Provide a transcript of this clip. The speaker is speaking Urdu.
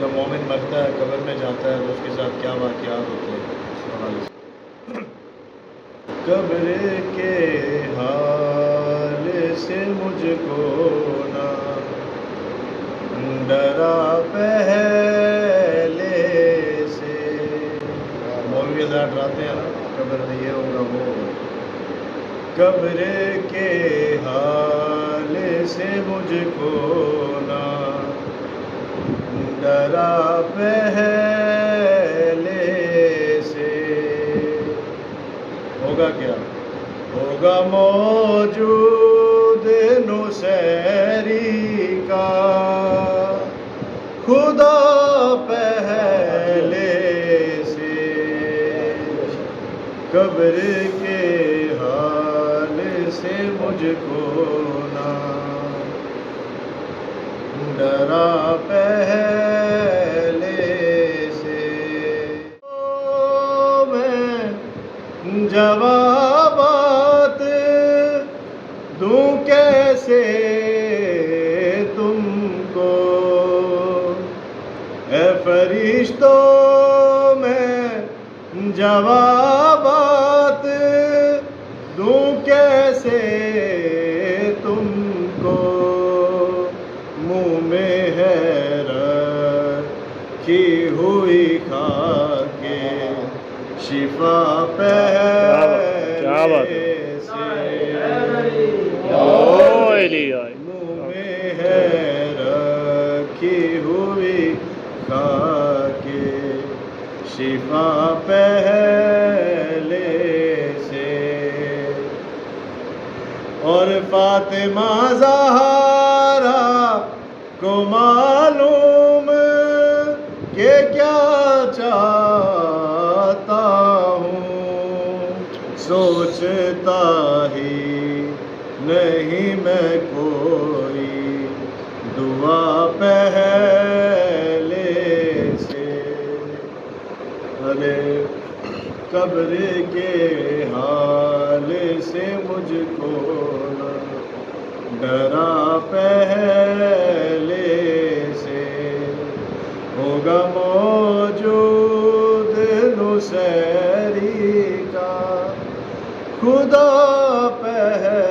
جب مومن مرتا ہے قبر میں جاتا ہے تو اس کے ساتھ کیا واقعات ہوتے ہیں؟ قبر کے حال سے مجھ کو نہ ڈرا پہلے سے. مولوی ذرا ڈراتے ہیں نا قبر میں یہ ہوگا وہ ہوگا. قبر کے حال سے مجھ کو نہ ڈرا پہلے سے. ہوگا کیا؟ ہوگا موجود نصیری کا خدا پہلے سے. قبر کے حال سے مجھ کو نہ ڈرا پہلے سے. میں جوابات دوں کیسے تم کو، اے فرشتوں میں جوابات دوں کیسے تم کو. منہ میں ہے رکھی ہوئی خاک شفا پہلے سے. منہ میں ہے رکھی ہوئی خاک شفا پہلے سے. اور فاطمہ زہرا کو معلوم کہ کیا چاہتا ہوں، سوچتا ہی نہیں میں کوئی دعا پہلے سے. ارے قبر کے حال سے مجھ کو نہ ڈرا پہلے سے. ہوگا موجود نصیری کا خدا پہلے